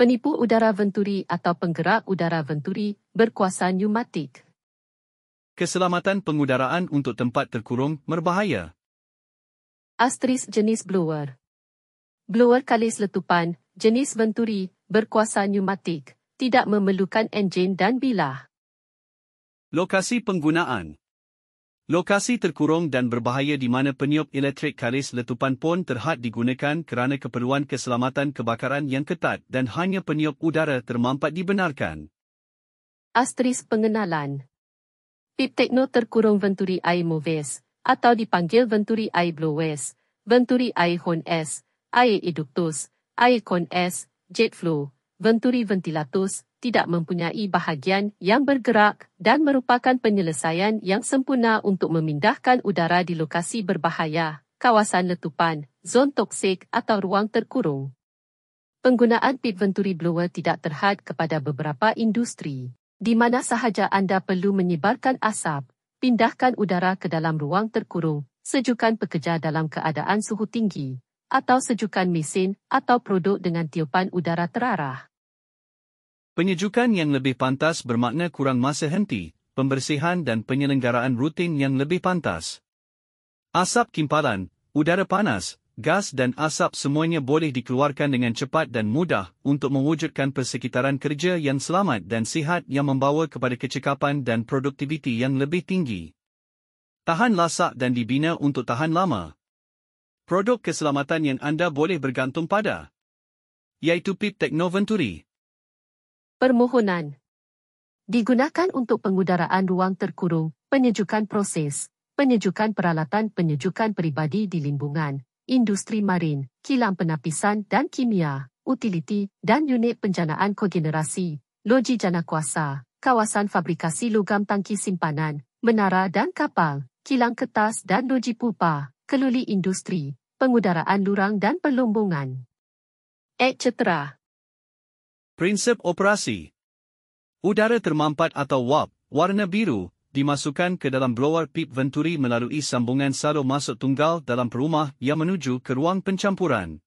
Penipu udara venturi atau penggerak udara venturi berkuasa pneumatik. Keselamatan pengudaraan untuk tempat terkurung berbahaya. Asterisk jenis blower. Blower kalis letupan, jenis venturi, berkuasa pneumatik, tidak memerlukan enjin dan bilah. Lokasi penggunaan. Lokasi terkurung dan berbahaya di mana peniup elektrik kalis letupan pon terhad digunakan kerana keperluan keselamatan kebakaran yang ketat dan hanya peniup udara termampat dibenarkan. Asterisk pengenalan. Pip tekno terkurung venturi air moves, atau dipanggil venturi air blowers, venturi air horn S, air eductus, air con S, jet flow, venturi ventilatus, tidak mempunyai bahagian yang bergerak dan merupakan penyelesaian yang sempurna untuk memindahkan udara di lokasi berbahaya, kawasan letupan, zon toksik atau ruang terkurung. Penggunaan pip venturi blower tidak terhad kepada beberapa industri, di mana sahaja anda perlu menyebarkan asap, pindahkan udara ke dalam ruang terkurung, sejukan pekerja dalam keadaan suhu tinggi, atau sejukan mesin atau produk dengan tiupan udara terarah. Penyejukan yang lebih pantas bermakna kurang masa henti, pembersihan dan penyelenggaraan rutin yang lebih pantas. Asap kimpalan, udara panas, gas dan asap semuanya boleh dikeluarkan dengan cepat dan mudah untuk mewujudkan persekitaran kerja yang selamat dan sihat yang membawa kepada kecekapan dan produktiviti yang lebih tinggi. Tahan lasak dan dibina untuk tahan lama. Produk keselamatan yang anda boleh bergantung pada, iaitu pip tekno venturi. Permohonan. Digunakan untuk pengudaraan ruang terkurung, penyejukan proses, penyejukan peralatan penyejukan peribadi di limbungan, industri marin, kilang penapisan dan kimia, utiliti dan unit penjanaan kogenerasi, loji jana kuasa, kawasan fabrikasi logam tangki simpanan, menara dan kapal, kilang kertas dan loji pulpa, keluli industri, pengudaraan lurang dan pelombongan, etc. Prinsip operasi. Udara termampat atau WAP, warna biru, dimasukkan ke dalam blower pip venturi melalui sambungan salur masuk tunggal dalam perumah yang menuju ke ruang pencampuran.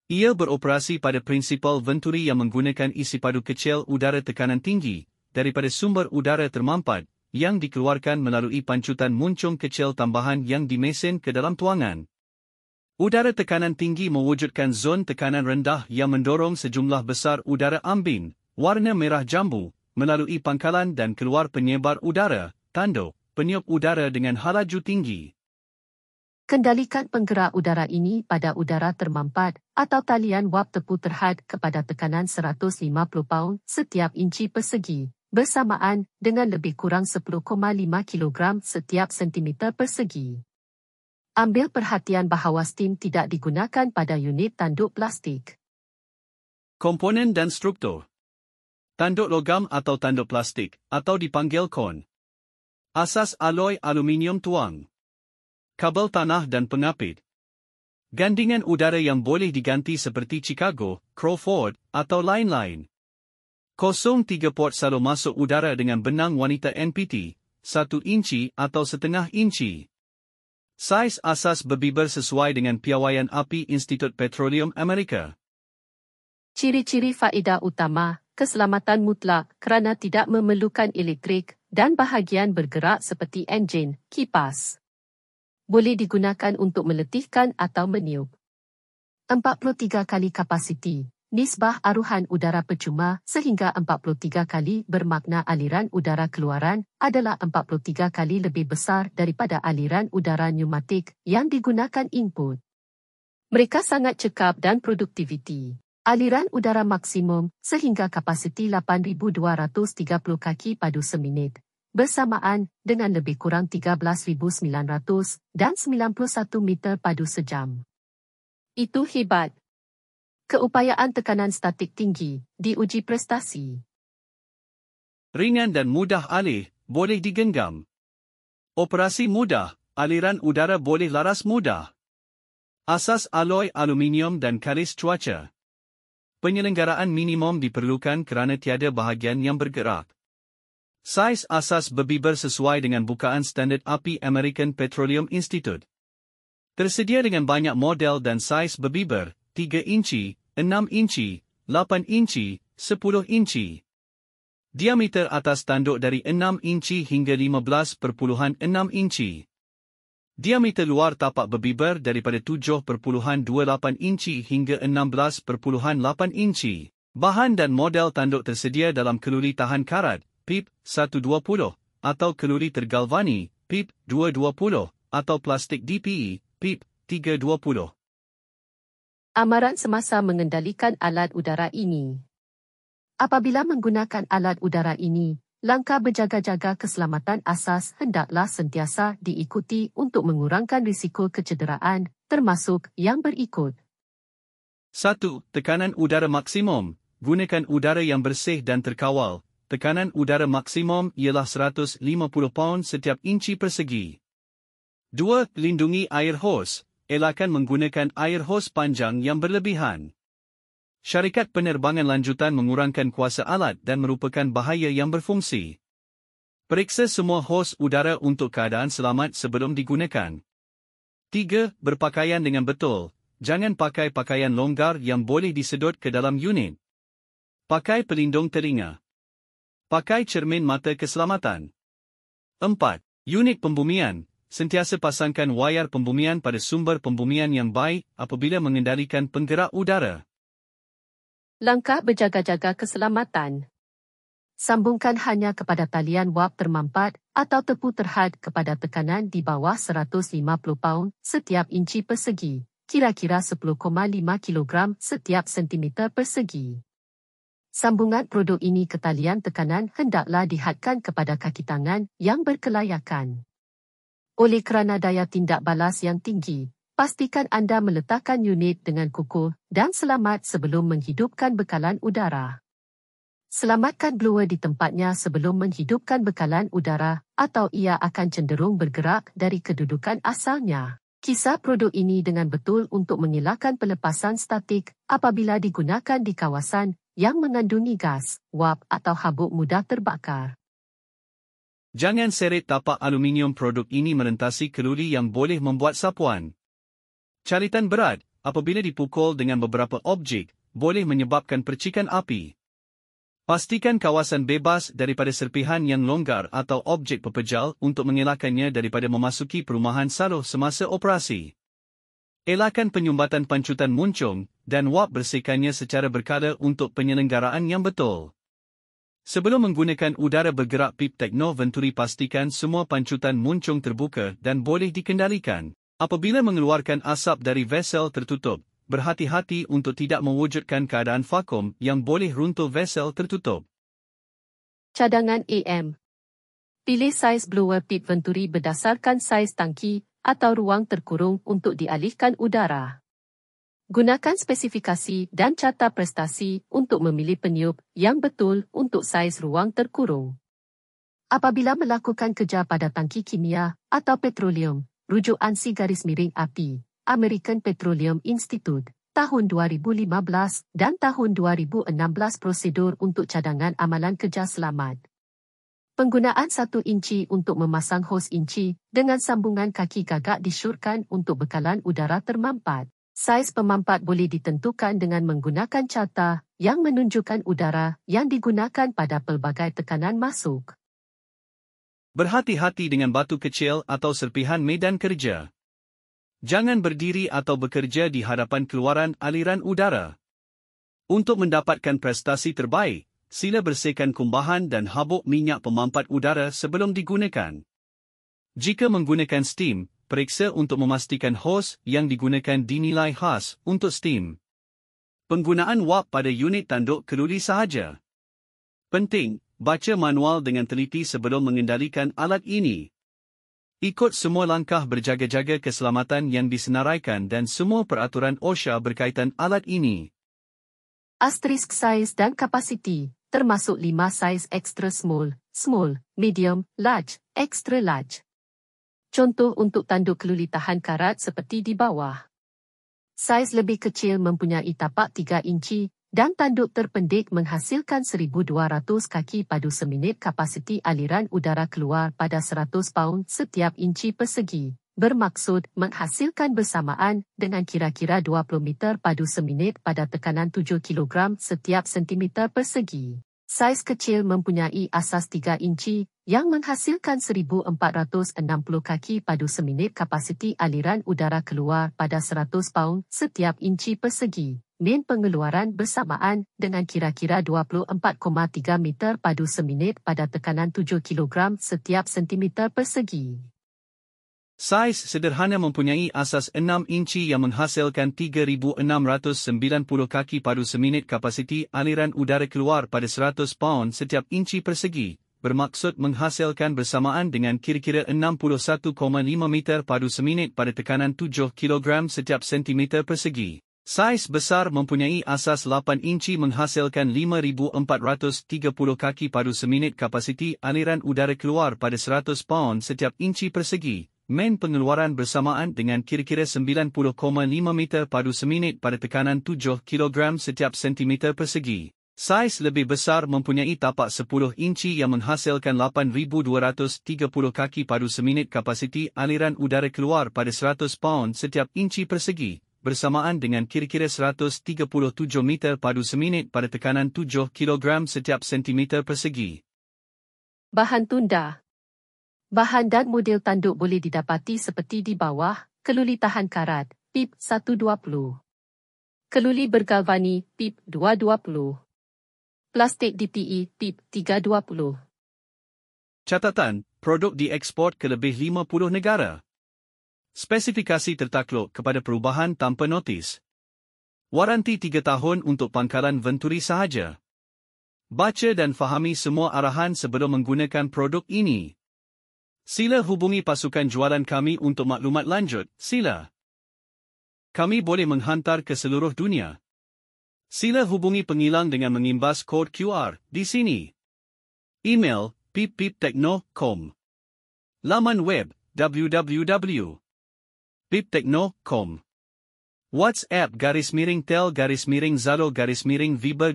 Ia beroperasi pada prinsipal venturi yang menggunakan isi padu kecil udara tekanan tinggi daripada sumber udara termampat yang dikeluarkan melalui pancutan muncung kecil tambahan yang dimesin ke dalam tuangan. Udara tekanan tinggi mewujudkan zon tekanan rendah yang mendorong sejumlah besar udara ambin, warna merah jambu, melalui pangkalan dan keluar penyebar udara, tanduk, peniup udara dengan halaju tinggi. Kendalikan penggerak udara ini pada udara termampat atau talian wap tepu terhad kepada tekanan 150 paun setiap inci persegi, bersamaan dengan lebih kurang 10,5 kg setiap sentimeter persegi. Ambil perhatian bahawa steam tidak digunakan pada unit tanduk plastik. Komponen dan struktur. Tanduk logam atau tanduk plastik, atau dipanggil kon. Asas aloi aluminium tuang. Kabel tanah dan pengapit. Gandingan udara yang boleh diganti seperti Chicago, Crawford, atau lain-lain. 03 port salur masuk udara dengan benang wanita NPT, 1 inci atau setengah inci. Saiz asas berbiber sesuai dengan piawaian api Institut Petroleum Amerika. Ciri-ciri faedah utama, keselamatan mutlak kerana tidak memerlukan elektrik dan bahagian bergerak seperti enjin, kipas. Boleh digunakan untuk meletihkan atau meniup. 43 kali kapasiti. Nisbah aruhan udara percuma sehingga 43 kali bermakna aliran udara keluaran adalah 43 kali lebih besar daripada aliran udara pneumatik yang digunakan input. Mereka sangat cekap dan produktiviti. Aliran udara maksimum sehingga kapasiti 8,230 kaki padu seminit, bersamaan dengan lebih kurang 13,900 dan 91 meter padu sejam. Itu hebat. Keupayaan tekanan statik tinggi, diuji prestasi. Ringan dan mudah alih, boleh digenggam. Operasi mudah, aliran udara boleh laras mudah. Asas aloi aluminium dan kalis cuaca. Penyelenggaraan minimum diperlukan kerana tiada bahagian yang bergerak. Saiz asas berbiber sesuai dengan bukaan standard api American Petroleum Institute. Tersedia dengan banyak model dan saiz berbiber, 3 inci, 6 inci, 8 inci, 10 inci. Diameter atas tanduk dari 6 inci hingga 15.6 inci. Diameter luar tapak berbiber daripada 7.28 inci hingga 16.8 inci. Bahan dan model tanduk tersedia dalam keluri tahan karat, PIP 120, atau keluri tergalvani, PIP 220, atau plastik DPE, PIP 320. Amaran semasa mengendalikan alat udara ini. Apabila menggunakan alat udara ini, langkah berjaga-jaga keselamatan asas hendaklah sentiasa diikuti untuk mengurangkan risiko kecederaan, termasuk yang berikut. 1. Tekanan udara maksimum. Gunakan udara yang bersih dan terkawal. Tekanan udara maksimum ialah 150 pound setiap inci persegi. 2. Lindungi air hos. Elakkan menggunakan air hos panjang yang berlebihan. Syarikat penerbangan lanjutan mengurangkan kuasa alat dan merupakan bahaya yang berfungsi. Periksa semua hos udara untuk keadaan selamat sebelum digunakan. 3. Berpakaian dengan betul. Jangan pakai pakaian longgar yang boleh disedot ke dalam unit. Pakai pelindung telinga. Pakai cermin mata keselamatan. 4. Unit pembumian. Sentiasa pasangkan wayar pembumian pada sumber pembumian yang baik apabila mengendalikan penggerak udara. Langkah berjaga-jaga keselamatan. Sambungkan hanya kepada talian wap termampat atau tepu terhad kepada tekanan di bawah 150 pound setiap inci persegi, kira-kira 10,5 kg setiap sentimeter persegi. Sambungan produk ini ke talian tekanan hendaklah dihadkan kepada kaki tangan yang berkelayakan. Oleh kerana daya tindak balas yang tinggi, pastikan anda meletakkan unit dengan kukuh dan selamat sebelum menghidupkan bekalan udara. Selamatkan blower di tempatnya sebelum menghidupkan bekalan udara atau ia akan cenderung bergerak dari kedudukan asalnya. Kisah produk ini dengan betul untuk mengelakkan pelepasan statik apabila digunakan di kawasan yang mengandungi gas, wap atau habuk mudah terbakar. Jangan seret tapak aluminium produk ini merentasi keluri yang boleh membuat sapuan. Caritan berat, apabila dipukul dengan beberapa objek, boleh menyebabkan percikan api. Pastikan kawasan bebas daripada serpihan yang longgar atau objek pepejal untuk mengelakkannya daripada memasuki perumahan saluh semasa operasi. Elakkan penyumbatan pancutan muncung dan wap bersihkannya secara berkala untuk penyelenggaraan yang betul. Sebelum menggunakan udara bergerak PIP Techno Venturi, pastikan semua pancutan muncung terbuka dan boleh dikendalikan. Apabila mengeluarkan asap dari vesel tertutup, berhati-hati untuk tidak mewujudkan keadaan vakum yang boleh runtuh vesel tertutup. Cadangan AM. Pilih saiz blower PIP Venturi berdasarkan saiz tangki atau ruang terkurung untuk dialihkan udara. Gunakan spesifikasi dan carta prestasi untuk memilih peniup yang betul untuk saiz ruang terkurung. Apabila melakukan kerja pada tangki kimia atau petroleum, rujuk ANSI-API, American Petroleum Institute, tahun 2015 dan tahun 2016 prosedur untuk cadangan amalan kerja selamat. Penggunaan 1 inci untuk memasang hos inci dengan sambungan kaki gagak disyorkan untuk bekalan udara termampat. Saiz pemampat boleh ditentukan dengan menggunakan carta yang menunjukkan udara yang digunakan pada pelbagai tekanan masuk. Berhati-hati dengan batu kecil atau serpihan medan kerja. Jangan berdiri atau bekerja di hadapan keluaran aliran udara. Untuk mendapatkan prestasi terbaik, sila bersihkan kumbahan dan habuk minyak pemampat udara sebelum digunakan. Jika menggunakan steam, periksa untuk memastikan hos yang digunakan dinilai khas untuk steam. Penggunaan wap pada unit tanduk keluri sahaja. Penting, baca manual dengan teliti sebelum mengendalikan alat ini. Ikut semua langkah berjaga-jaga keselamatan yang disenaraikan dan semua peraturan OSHA berkaitan alat ini. Asterisk saiz dan kapasiti, termasuk 5 saiz extra small, small, medium, large, extra large. Contoh untuk tanduk keluli tahan karat seperti di bawah. Saiz lebih kecil mempunyai tapak 3 inci dan tanduk terpendik menghasilkan 1,200 kaki padu seminit, kapasiti aliran udara keluar pada 100 pound setiap inci persegi, bermaksud menghasilkan bersamaan dengan kira-kira 20 meter padu seminit pada tekanan 7 kg setiap sentimeter persegi. Saiz kecil mempunyai asas 3 inci yang menghasilkan 1460 kaki padu seminit kapasiti aliran udara keluar pada 100 paun setiap inci persegi. Min pengeluaran bersamaan dengan kira-kira 24,3 meter padu seminit pada tekanan 7 kg setiap sentimeter persegi. Saiz sederhana mempunyai asas 6 inci yang menghasilkan 3,690 kaki padu seminit kapasiti aliran udara keluar pada 100 paun setiap inci persegi, bermaksud menghasilkan bersamaan dengan kira-kira 61,5 meter padu seminit pada tekanan 7 kg setiap sentimeter persegi. Saiz besar mempunyai asas 8 inci menghasilkan 5,430 kaki padu seminit kapasiti aliran udara keluar pada 100 paun setiap inci persegi. Min pengeluaran bersamaan dengan kira-kira 90,5 meter padu seminit pada tekanan 7 kg setiap sentimeter persegi. Saiz lebih besar mempunyai tapak 10 inci yang menghasilkan 8,230 kaki padu seminit kapasiti aliran udara keluar pada 100 paun setiap inci persegi, bersamaan dengan kira-kira 137 meter padu seminit pada tekanan 7 kg setiap sentimeter persegi. Bahan tunda. Bahan dan model tanduk boleh didapati seperti di bawah. Keluli tahan karat, PIP 120. Keluli bergalvani, PIP 220. Plastik DPE, PIP 320. Catatan, produk diekspor ke lebih 50 negara. Spesifikasi tertakluk kepada perubahan tanpa notis. Waranti 3 tahun untuk pangkalan Venturi sahaja. Baca dan fahami semua arahan sebelum menggunakan produk ini. Sila hubungi pasukan jualan kami untuk maklumat lanjut, sila. Kami boleh menghantar ke seluruh dunia. Sila hubungi pengilang dengan mengimbas kod QR di sini. Email pip@piptechno.com. Laman web www.piptechno.com. WhatsApp _tel_Zalo _Viber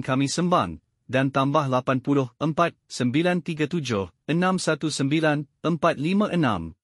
kami sembang dan tambah 80 4 937 619 456.